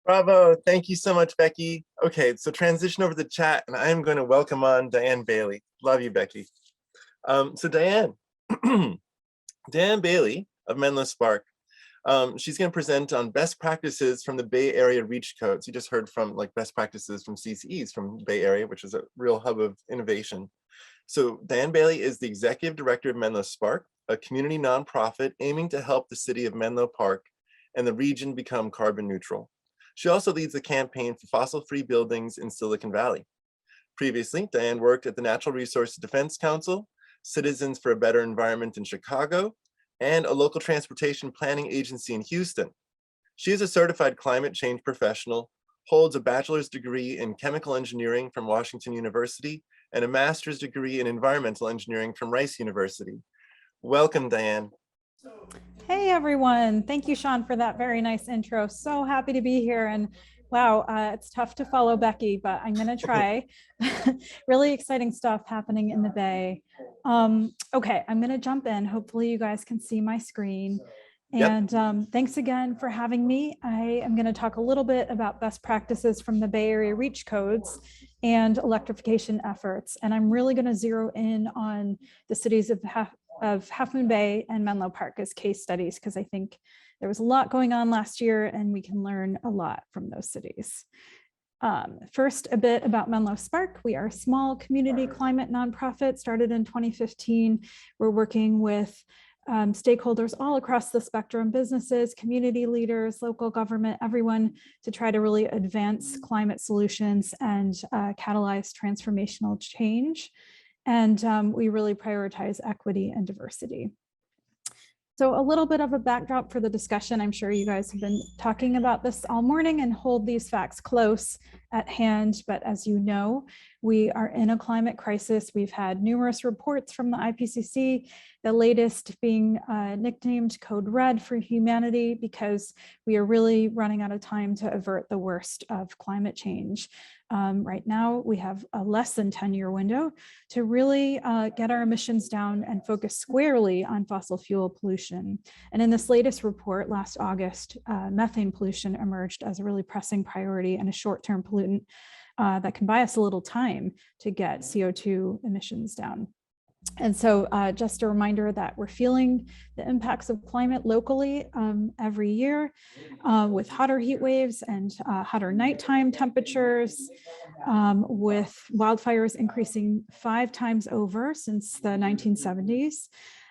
Bravo. Thank you so much, Becky. Okay, so transition over to the chat, and I am going to welcome on Diane Bailey. Love you, Becky. So Diane, Diane Bailey of Menlo Spark. She's going to present on best practices from the Bay Area REACH codes. You just heard from like best practices from CCEs from Bay Area, which is a real hub of innovation. So Diane Bailey is the executive director of Menlo Spark, a community nonprofit aiming to help the city of Menlo Park and the region become carbon neutral. She also leads the campaign for fossil-free buildings in Silicon Valley. Previously, Diane worked at the Natural Resources Defense Council, Citizens for a Better Environment in Chicago, and a local transportation planning agency in Houston. She is a certified climate change professional, holds a bachelor's degree in chemical engineering from Washington University, and a master's degree in environmental engineering from Rice University. Welcome, Diane. Hey everyone, thank you, Sean, for that very nice intro. So happy to be here. And wow, it's tough to follow Becky, but I'm gonna try. Really exciting stuff happening in the Bay. Okay, I'm gonna jump in. Hopefully you guys can see my screen. And thanks again for having me. I am gonna talk a little bit about best practices from the Bay Area REACH codes and electrification efforts. And I'm really gonna zero in on the cities of Half Moon Bay and Menlo Park as case studies, because I think there was a lot going on last year and we can learn a lot from those cities. First, a bit about Menlo Spark. We are a small community climate nonprofit started in 2015. We're working with stakeholders all across the spectrum, businesses, community leaders, local government, everyone, to try to really advance climate solutions and catalyze transformational change. And we really prioritize equity and diversity. So a little bit of a backdrop for the discussion. I'm sure you guys have been talking about this all morning and hold these facts close at hand. But as you know, we are in a climate crisis. We've had numerous reports from the IPCC, the latest being nicknamed Code Red for humanity, because we are really running out of time to avert the worst of climate change. Right now, we have a less than 10-year window to really get our emissions down and focus squarely on fossil fuel pollution. And in this latest report last August, methane pollution emerged as a really pressing priority and a short-term pollutant that can buy us a little time to get CO2 emissions down. And so just a reminder that we're feeling the impacts of climate locally every year with hotter heat waves and hotter nighttime temperatures, with wildfires increasing 5 times over since the 1970s.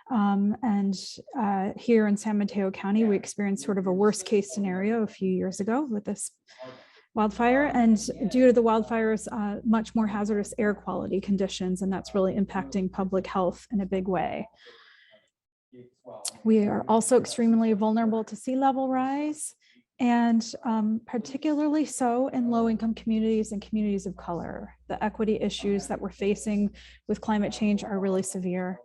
And here in San Mateo County, we experienced sort of a worst case scenario a few years ago with this wildfire, and due to the wildfires, much more hazardous air quality conditions, and that's really impacting public health in a big way. We are also extremely vulnerable to sea level rise, and particularly so in low-income communities and communities of color. The equity issues that we're facing with climate change are really severe.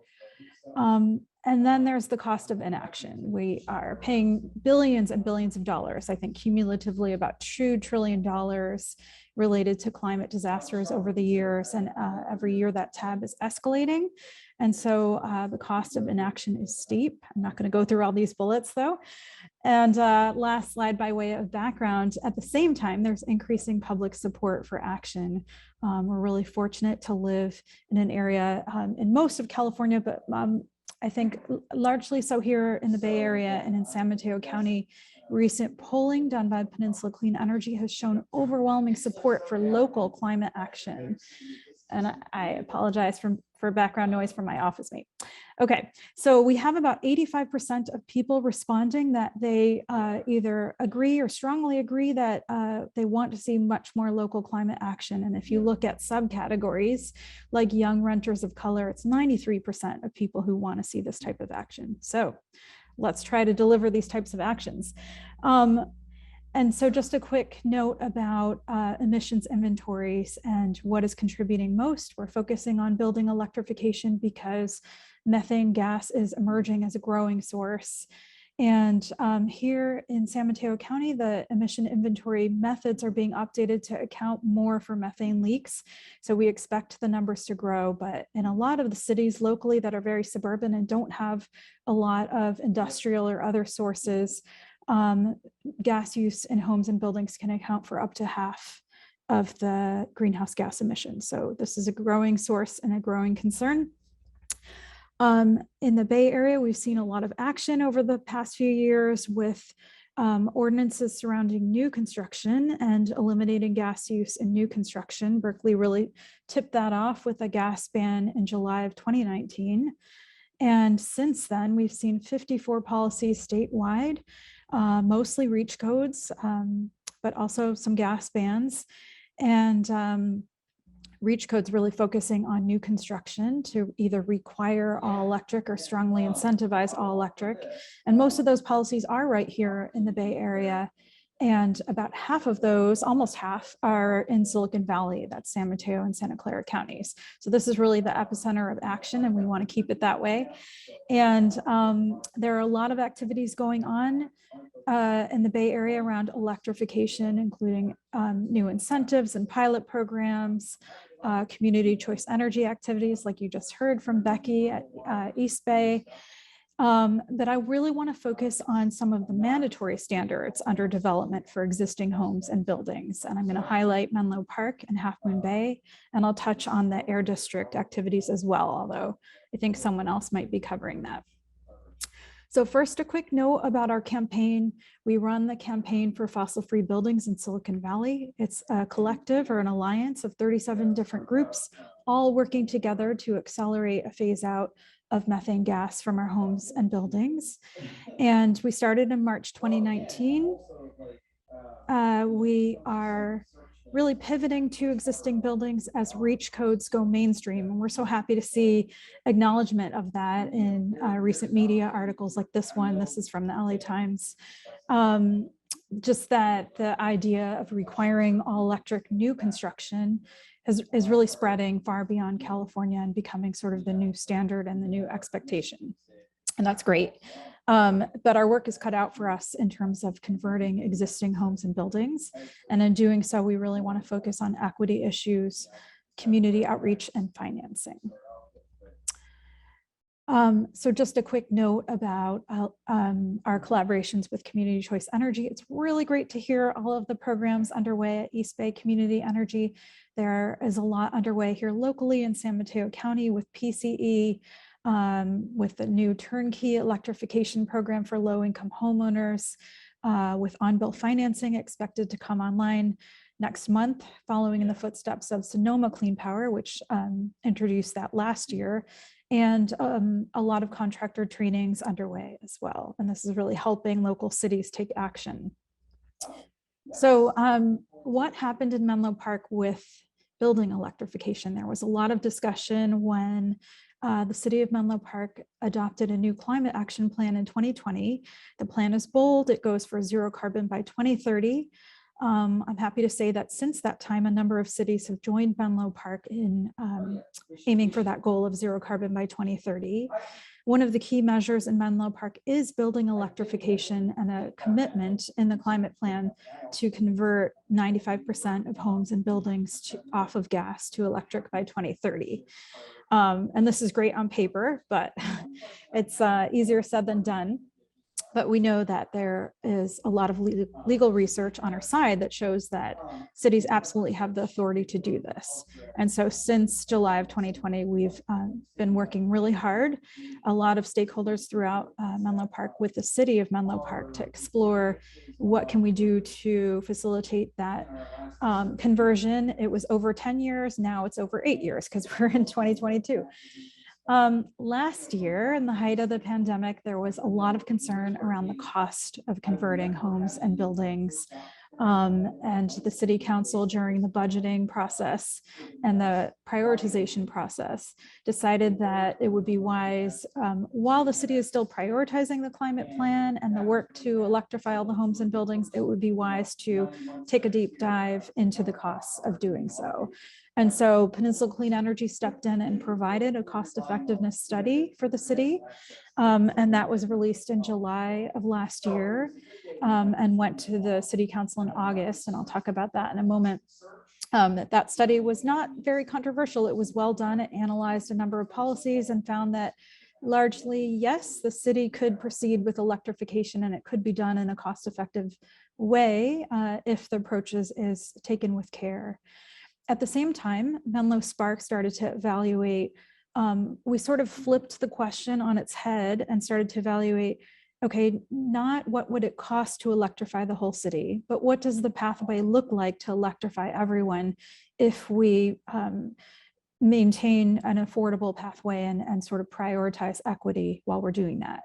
And then there's the cost of inaction. We are paying billions and billions of dollars, I think cumulatively about $2 trillion related to climate disasters over the years. And every year that tab is escalating. And so the cost of inaction is steep. I'm not going to go through all these bullets though. And last slide by way of background, at the same time, there's increasing public support for action. We're really fortunate to live in an area in most of California, but I think largely so here in the Bay Area and in San Mateo County. Recent polling done by Peninsula Clean Energy has shown overwhelming support for local climate action. And I apologize for background noise from my office mate. Okay, so we have about 85% of people responding that they either agree or strongly agree that they want to see much more local climate action. And if you look at subcategories like young renters of color, it's 93% of people who want to see this type of action. So let's try to deliver these types of actions. And so just a quick note about emissions inventories and what is contributing most. We're focusing on building electrification because methane gas is emerging as a growing source. And here in San Mateo County, the emission inventory methods are being updated to account more for methane leaks. So we expect the numbers to grow, but in a lot of the cities locally that are very suburban and don't have a lot of industrial or other sources, gas use in homes and buildings can account for up to half of the greenhouse gas emissions. So this is a growing source and a growing concern. In the Bay Area, we've seen a lot of action over the past few years with ordinances surrounding new construction and eliminating gas use in new construction. Berkeley really tipped that off with a gas ban in July of 2019. And since then, we've seen 54 policies statewide, mostly reach codes, but also some gas bans. And reach codes really focusing on new construction to either require all electric or strongly incentivize all electric. And most of those policies are right here in the Bay Area. And about half of those, almost half, are in Silicon Valley. That's San Mateo and Santa Clara counties. So this is really the epicenter of action, and we want to keep it that way. And there are a lot of activities going on in the Bay Area around electrification, including new incentives and pilot programs, community choice energy activities, like you just heard from Becky at East Bay. But I really want to focus on some of the mandatory standards under development for existing homes and buildings. And I'm going to highlight Menlo Park and Half Moon Bay, and I'll touch on the Air District activities as well, although I think someone else might be covering that. So first, a quick note about our campaign. We run the campaign for fossil-free buildings in Silicon Valley. It's a collective or an alliance of 37 different groups, all working together to accelerate a phase out of methane gas from our homes and buildings. And we started in March 2019. We are really pivoting to existing buildings as reach codes go mainstream. And we're so happy to see acknowledgement of that in recent media articles like this one. This is from the LA Times. Just that the idea of requiring all electric new construction is really spreading far beyond California and becoming sort of the new standard and the new expectation. And that's great. But our work is cut out for us in terms of converting existing homes and buildings. And in doing so, we really want to focus on equity issues, community outreach, and financing. So just a quick note about our collaborations with Community Choice Energy. It's really great to hear all of the programs underway at East Bay Community Energy. There is a lot underway here locally in San Mateo County with PCE, with the new turnkey electrification program for low-income homeowners, with on-bill financing expected to come online next month, following in the footsteps of Sonoma Clean Power, which introduced that last year, and a lot of contractor trainings underway as well. And this is really helping local cities take action. So what happened in Menlo Park with building electrification? There was a lot of discussion when the city of Menlo Park adopted a new climate action plan in 2020. The plan is bold. It goes for zero carbon by 2030. I'm happy to say that since that time, a number of cities have joined Menlo Park in aiming for that goal of zero carbon by 2030. One of the key measures in Menlo Park is building electrification and a commitment in the climate plan to convert 95% of homes and buildings off of gas to electric by 2030. And this is great on paper, but it's easier said than done. But we know that there is a lot of legal research on our side that shows that cities absolutely have the authority to do this. And so since July of 2020, we've been working really hard, a lot of stakeholders throughout Menlo Park with the city of Menlo Park to explore what can we do to facilitate that conversion. It was over 10 years, now it's over 8 years because we're in 2022. Last year, in the height of the pandemic, there was a lot of concern around the cost of converting homes and buildings. And the city council, during the budgeting process and the prioritization process, decided that it would be wise, while the city is still prioritizing the climate plan and the work to electrify all the homes and buildings, it would be wise to take a deep dive into the costs of doing so. And so Peninsula Clean Energy stepped in and provided a cost effectiveness study for the city. And that was released in July of last year and went to the city council in August. And I'll talk about that in a moment. That study was not very controversial. It was well done. It analyzed a number of policies and found that Largely, yes, the city could proceed with electrification and it could be done in a cost-effective way if the approach is taken with care. At the same time, Menlo Spark started to evaluate, we sort of flipped the question on its head and started to evaluate, okay, not what would it cost to electrify the whole city, but what does the pathway look like to electrify everyone if we maintain an affordable pathway and sort of prioritize equity while we're doing that.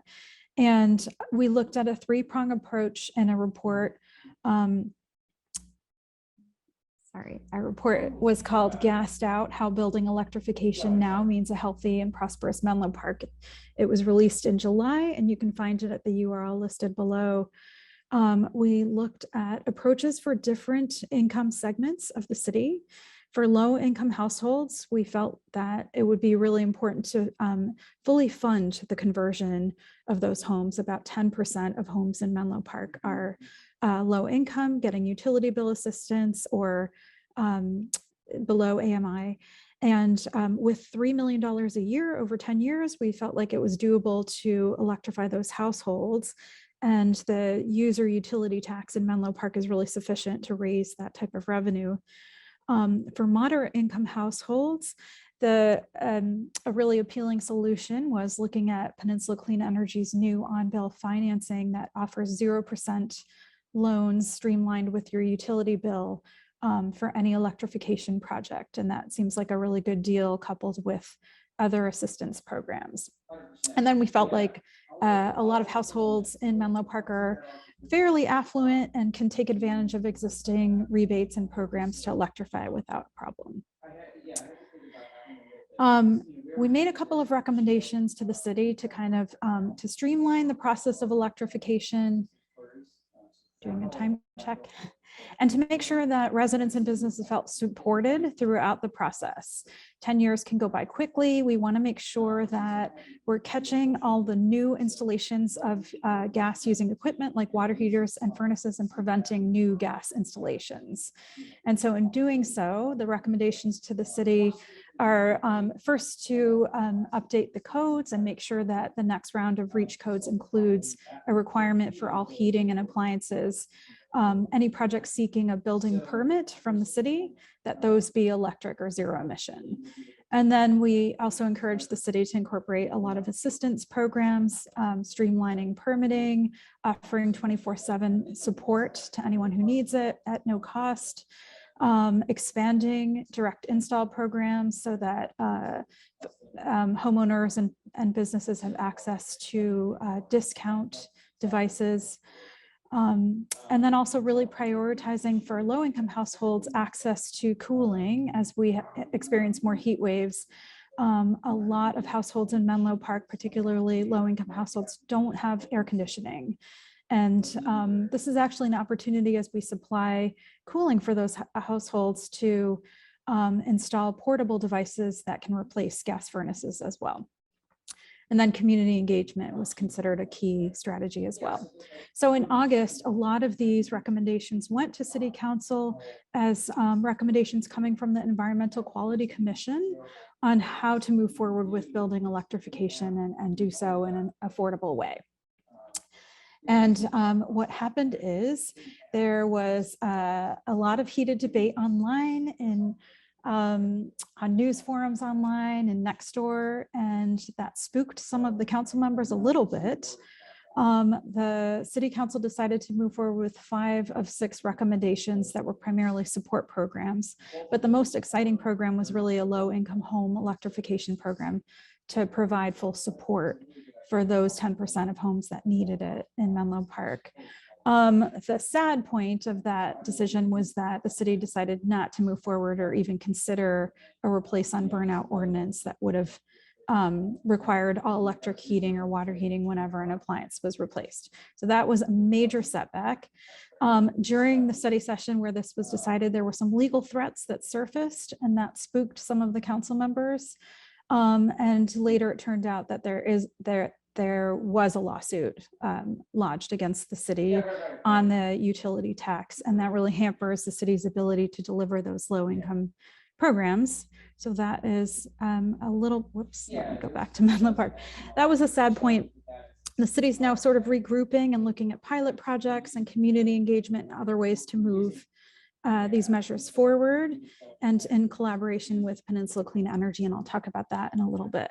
And we looked at a three-prong approach in a report. Our report was called Gassed Out, How Building Electrification Now Means a Healthy and Prosperous Menlo Park. It was released in July, and you can find it at the URL listed below. We looked at approaches for different income segments of the city. For low-income households, we felt that it would be really important to fully fund the conversion of those homes. About 10% of homes in Menlo Park are low income, getting utility bill assistance or below AMI. And with $3 million a year over 10 years, we felt like it was doable to electrify those households. And the user utility tax in Menlo Park is really sufficient to raise that type of revenue. For moderate income households, a really appealing solution was looking at Peninsula Clean Energy's new on-bill financing that offers 0% loans streamlined with your utility bill for any electrification project. And that seems like a really good deal coupled with other assistance programs. And then we felt like a lot of households in Menlo Park are fairly affluent and can take advantage of existing rebates and programs to electrify without problem. We made a couple of recommendations to the city to kind of to streamline the process of electrification, doing a time check, and to make sure that residents and businesses felt supported throughout the process. 10 years can go by quickly. We want to make sure that we're catching all the new installations of gas using equipment like water heaters and furnaces and preventing new gas installations. And so in doing so, the recommendations to the city are first to update the codes and make sure that the next round of REACH codes includes a requirement for all heating and appliances. Any project seeking a building permit from the city, that those be electric or zero emission. And then we also encourage the city to incorporate a lot of assistance programs, streamlining permitting, offering 24/7 support to anyone who needs it at no cost, expanding direct install programs so that homeowners and businesses have access to discount devices. And then also really prioritizing for low-income households access to cooling as we experience more heat waves. A lot of households in Menlo Park, particularly low-income households, don't have air conditioning. And this is actually an opportunity as we supply cooling for those households to install portable devices that can replace gas furnaces as well. And then community engagement was considered a key strategy as well. So in August, a lot of these recommendations went to City Council as recommendations coming from the Environmental Quality Commission on how to move forward with building electrification and do so in an affordable way. And what happened is there was a lot of heated debate online in on news forums online and Nextdoor, and that spooked some of the council members a little bit. The City Council decided to move forward with 5 of 6 recommendations that were primarily support programs, but the most exciting program was really a low-income home electrification program to provide full support for those 10% of homes that needed it in Menlo Park. The sad point of that decision was that the city decided not to move forward or even consider a replace on burnout ordinance that would have required all electric heating or water heating whenever an appliance was replaced. So that was a major setback. During the study session where this was decided, there were some legal threats that surfaced and that spooked some of the council members. And later it turned out that there was a lawsuit lodged against the city on the utility tax, and that really hampers the city's ability to deliver those low-income programs. So that is a little, whoops, let me go back to Menlo Park. That was a sad point. The city's now sort of regrouping and looking at pilot projects and community engagement and other ways to move these measures forward, and in collaboration with Peninsula Clean Energy, and I'll talk about that in a little bit.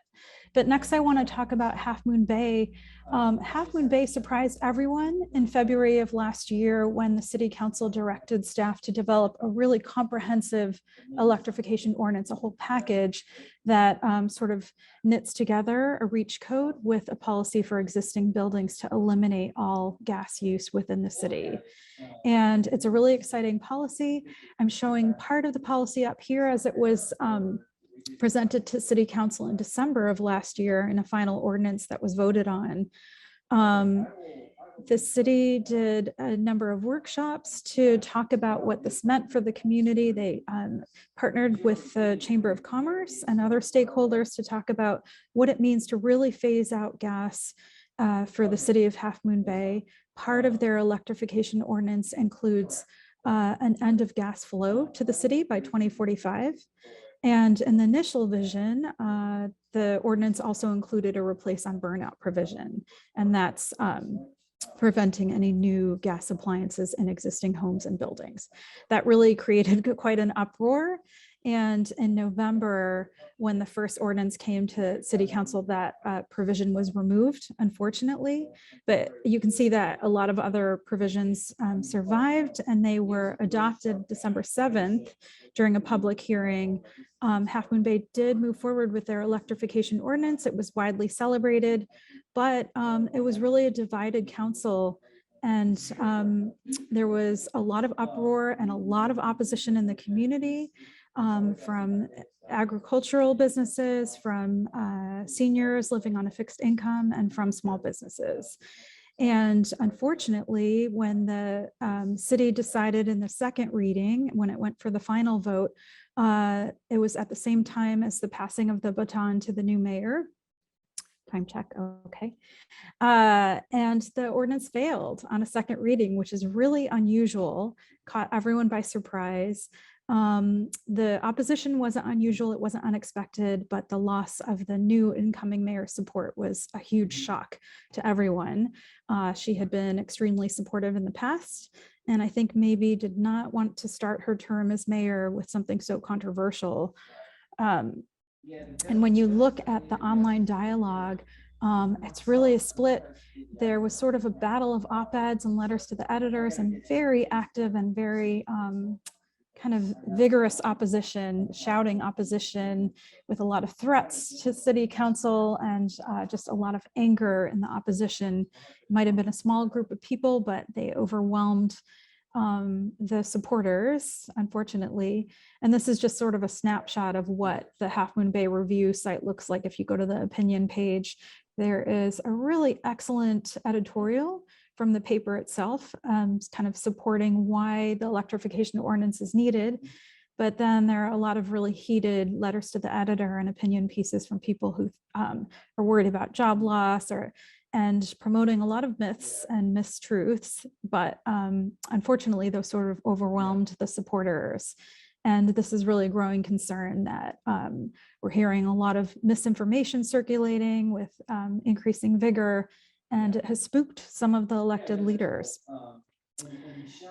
But next I want to talk about Half Moon Bay. Half Moon Bay surprised everyone in February of last year when the City Council directed staff to develop a really comprehensive electrification ordinance, a whole package that sort of knits together a REACH code with a policy for existing buildings to eliminate all gas use within the city. And it's a really exciting policy. I'm showing part of the policy up here as it was presented to City Council in December of last year in a final ordinance that was voted on. The city did a number of workshops to talk about what this meant for the community. They partnered with the Chamber of Commerce and other stakeholders to talk about what it means to really phase out gas for the city of Half Moon Bay. Part of their electrification ordinance includes an end of gas flow to the city by 2045. And in the initial vision, the ordinance also included a replace on burnout provision, and that's preventing any new gas appliances in existing homes and buildings. That really created quite an uproar. And in November, when the first ordinance came to City Council, that provision was removed, unfortunately. But you can see that a lot of other provisions survived, and they were adopted December 7th during a public hearing. Half Moon Bay did move forward with their electrification ordinance. It was widely celebrated, but it was really a divided council. And there was a lot of uproar and a lot of opposition in the community. From agricultural businesses, from seniors living on a fixed income, and from small businesses. And unfortunately, when the city decided in the second reading, when it went for the final vote, it was at the same time as the passing of the baton to the new mayor. Time check, okay. And the ordinance failed on a second reading, which is really unusual, caught everyone by surprise. The opposition wasn't unusual, it wasn't unexpected, but the loss of the new incoming mayor's support was a huge shock to everyone. She had been extremely supportive in the past, and I think maybe did not want to start her term as mayor with something so controversial. And when you look at the online dialogue, it's really a split. There was sort of a battle of op-eds and letters to the editors, and very active and very kind of vigorous opposition, shouting opposition with a lot of threats to City Council, and just a lot of anger in the opposition. It might have been a small group of people, but they overwhelmed the supporters, unfortunately. And this is just sort of a snapshot of what the Half Moon Bay Review site looks like. If you go to the opinion page, there is a really excellent editorial from the paper itself, kind of supporting why the electrification ordinance is needed. But then there are a lot of really heated letters to the editor and opinion pieces from people who are worried about job loss and promoting a lot of myths and mistruths. But unfortunately, those sort of overwhelmed the supporters. And this is really a growing concern that we're hearing a lot of misinformation circulating with increasing vigor, and it has spooked some of the elected leaders.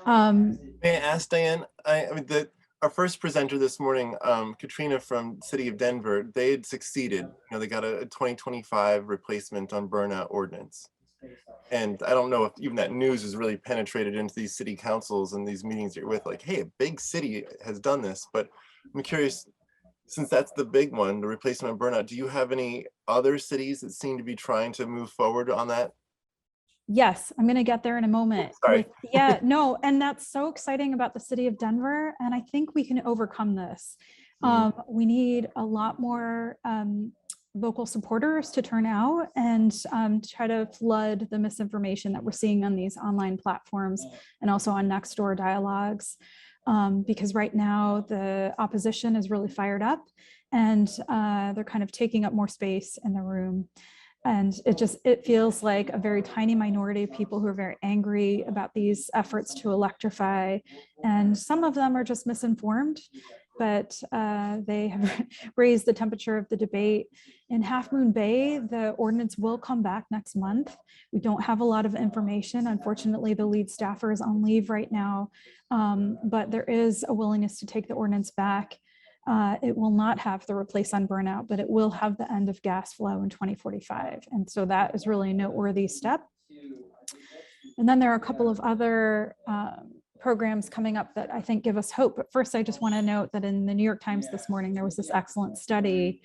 May I ask, Diane, our first presenter this morning, Katrina from City of Denver, they had succeeded. They got a 2025 replacement on burnout ordinance. And I don't know if even that news has really penetrated into these city councils and these meetings you're with, like, hey, a big city has done this. But I'm curious, since that's the big one, the replacement of burnout, do you have any other cities that seem to be trying to move forward on that? Yes, I'm going to get there in a moment. Sorry. Yeah, no, and that's so exciting about the city of Denver. And I think we can overcome this. We need a lot more local supporters to turn out and try to flood the misinformation that we're seeing on these online platforms and also on Nextdoor dialogues. Because right now the opposition is really fired up, and they're kind of taking up more space in the room. And it feels like a very tiny minority of people who are very angry about these efforts to electrify. And some of them are just misinformed. but they have raised the temperature of the debate. In Half Moon Bay, the ordinance will come back next month. We don't have a lot of information. Unfortunately, the lead staffer is on leave right now, but there is a willingness to take the ordinance back. It will not have the replace on burnout, but it will have the end of gas flow in 2045. And so that is really a noteworthy step. And then there are a couple of other programs coming up that I think give us hope. But first, I just want to note that in the New York Times this morning, there was this excellent study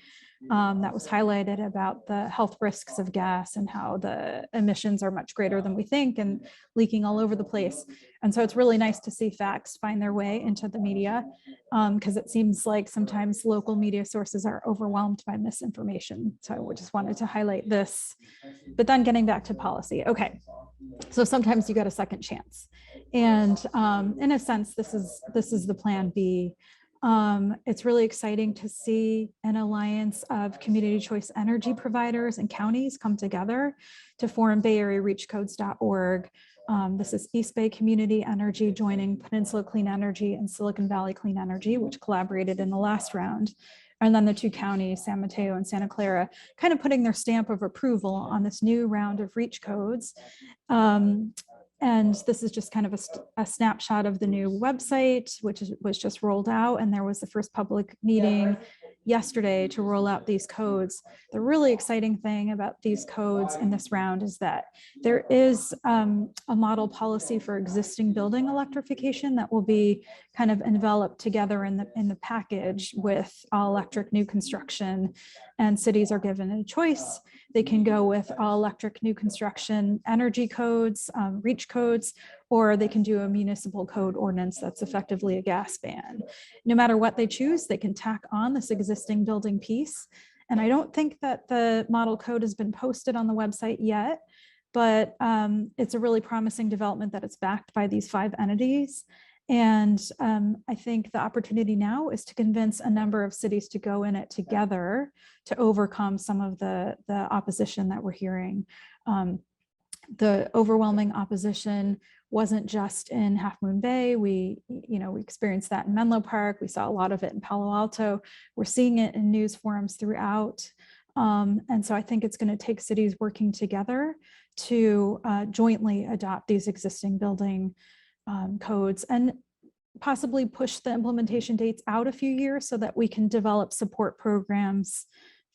that was highlighted about the health risks of gas and how the emissions are much greater than we think and leaking all over the place. And so it's really nice to see facts find their way into the media, because it seems like sometimes local media sources are overwhelmed by misinformation. So I just wanted to highlight this. But then getting back to policy. Okay, so sometimes you get a second chance. And in a sense, this is the plan B. It's really exciting to see an alliance of community choice energy providers and counties come together to form Bay Area ReachCodes.org. This is East Bay Community Energy joining Peninsula Clean Energy and Silicon Valley Clean Energy, which collaborated in the last round. And then the two counties, San Mateo and Santa Clara, kind of putting their stamp of approval on this new round of reach codes. And this is just kind of a snapshot of the new website, which was just rolled out. And there was the first public meeting yesterday to roll out these codes. The really exciting thing about these codes in this round is that there is a model policy for existing building electrification that will be kind of enveloped together in the package with all electric new construction, and cities are given a choice. They can go with all electric new construction energy codes, reach codes, or they can do a municipal code ordinance that's effectively a gas ban. No matter what they choose, they can tack on this existing building piece. And I don't think that the model code has been posted on the website yet, but it's a really promising development that it's backed by these 5 entities. And I think the opportunity now is to convince a number of cities to go in it together to overcome some of the opposition that we're hearing. The overwhelming opposition wasn't just in Half Moon Bay. We experienced that in Menlo Park. We saw a lot of it in Palo Alto. We're seeing it in news forums throughout. And so I think it's going to take cities working together to jointly adopt these existing building codes and possibly push the implementation dates out a few years so that we can develop support programs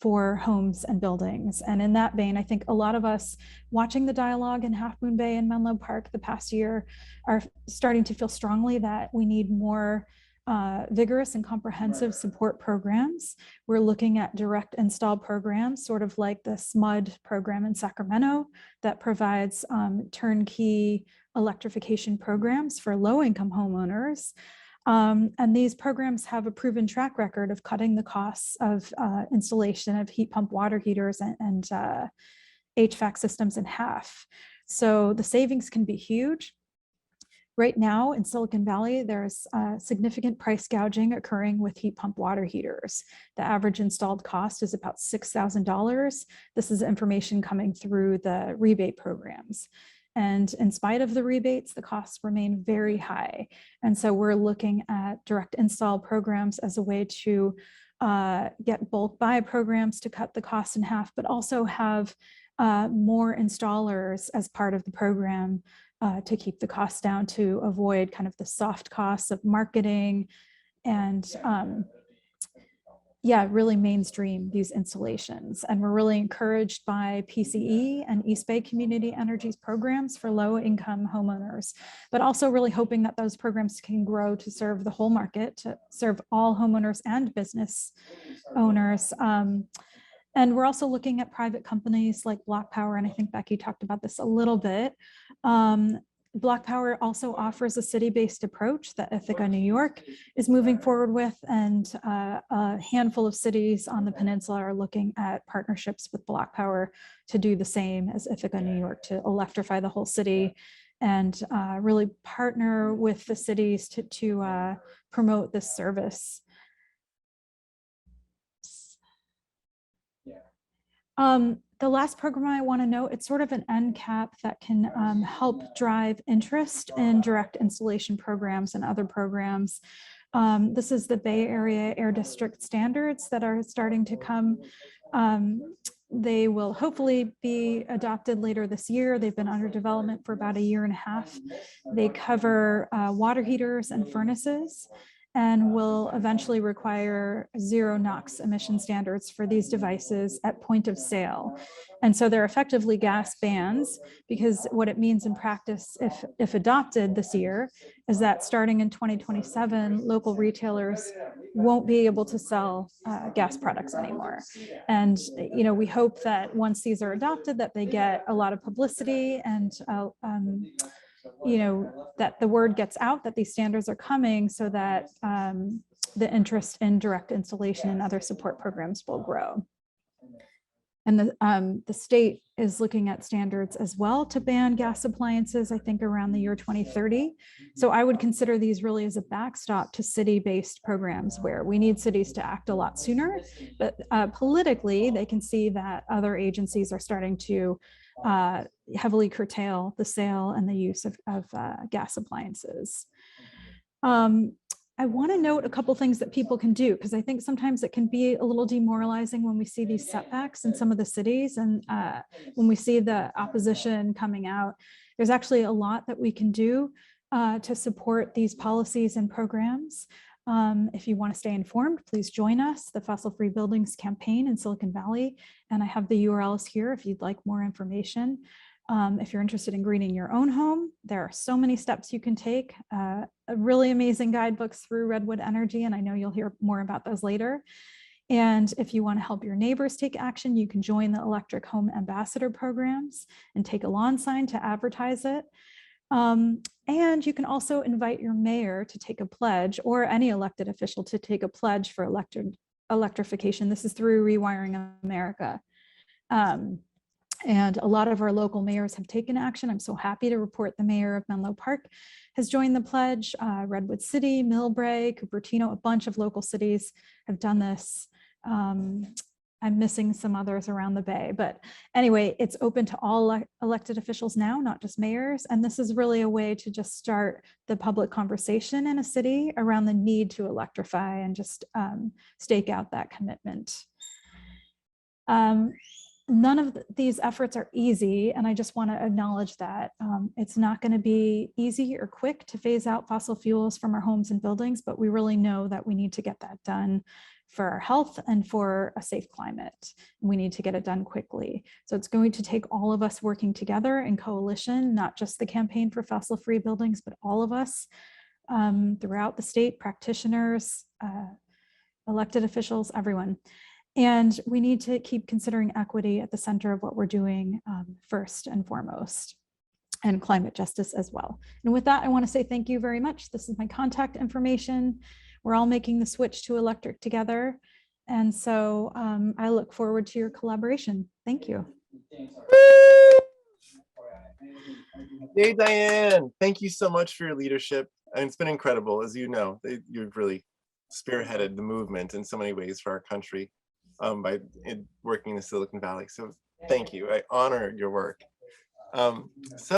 for homes and buildings. And in that vein, I think a lot of us watching the dialogue in Half Moon Bay and Menlo Park the past year are starting to feel strongly that we need more vigorous and comprehensive support programs. We're looking at direct install programs, sort of like the SMUD program in Sacramento that provides turnkey electrification programs for low-income homeowners. And these programs have a proven track record of cutting the costs of installation of heat pump water heaters and HVAC systems in half. So the savings can be huge. Right now in Silicon Valley, there's significant price gouging occurring with heat pump water heaters. The average installed cost is about $6,000. This is information coming through the rebate programs. And in spite of the rebates, the costs remain very high. And so we're looking at direct install programs as a way to get bulk buy programs to cut the cost in half, but also have more installers as part of the program to keep the costs down, to avoid kind of the soft costs of marketing and really mainstream these installations. And we're really encouraged by PCE and East Bay Community Energy's programs for low income homeowners, but also really hoping that those programs can grow to serve the whole market, to serve all homeowners and business owners. And we're also looking at private companies like Block Power, and I think Becky talked about this a little bit. Block Power also offers a city-based approach that Ithaca, New York is moving forward with, and a handful of cities on the peninsula are looking at partnerships with Block Power to do the same as Ithaca, New York, to electrify the whole city and really partner with the cities to promote this service. The last program I want to note, it's sort of an end cap that can help drive interest in direct installation programs and other programs. This is the Bay Area Air District standards that are starting to come. They will hopefully be adopted later this year. They've been under development for about a year and a half. They cover water heaters and furnaces, and will eventually require 0 NOx emission standards for these devices at point of sale. And so they're effectively gas bans, because what it means in practice, if adopted this year, is that starting in 2027, local retailers won't be able to sell gas products anymore. And we hope that once these are adopted, that they get a lot of publicity, and that the word gets out that these standards are coming, so that the interest in direct installation and other support programs will grow. And the state is looking at standards as well to ban gas appliances, I think around the year 2030. So I would consider these really as a backstop to city-based programs, where we need cities to act a lot sooner. But politically, they can see that other agencies are starting to heavily curtail the sale and the use of gas appliances. I want to note a couple things that people can do, because I think sometimes it can be a little demoralizing when we see these setbacks in some of the cities, and when we see the opposition coming out. There's actually a lot that we can do to support these policies and programs. If you want to stay informed, please join us, the Fossil Free Buildings campaign in Silicon Valley, and I have the URLs here if you'd like more information. If you're interested in greening your own home, there are so many steps you can take. Really amazing guidebooks through Redwood Energy, and I know you'll hear more about those later. And if you want to help your neighbors take action, you can join the Electric Home Ambassador programs and take a lawn sign to advertise it. And you can also invite your mayor to take a pledge, or any elected official to take a pledge for electrification. This is through Rewiring America. And a lot of our local mayors have taken action. I'm so happy to report the mayor of Menlo Park has joined the pledge. Redwood City, Millbrae, Cupertino, a bunch of local cities have done this. I'm missing some others around the Bay, but anyway, it's open to all elected officials now, not just mayors. And this is really a way to just start the public conversation in a city around the need to electrify, and just stake out that commitment. None of these efforts are easy, and I just want to acknowledge that it's not going to be easy or quick to phase out fossil fuels from our homes and buildings, but we really know that we need to get that done for our health and for a safe climate. We need to get it done quickly. So it's going to take all of us working together in coalition, not just the Campaign for Fossil-Free Buildings, but all of us throughout the state, practitioners, elected officials, everyone. And we need to keep considering equity at the center of what we're doing first and foremost, and climate justice as well. And with that, I want to say thank you very much. This is my contact information. We're all making the switch to electric together. And so I look forward to your collaboration. Thank you. Hey, Diane, thank you so much for your leadership. And it's been incredible. As you know, you've really spearheaded the movement in so many ways for our country. By working in the Silicon Valley. So thank you. I honor your work. So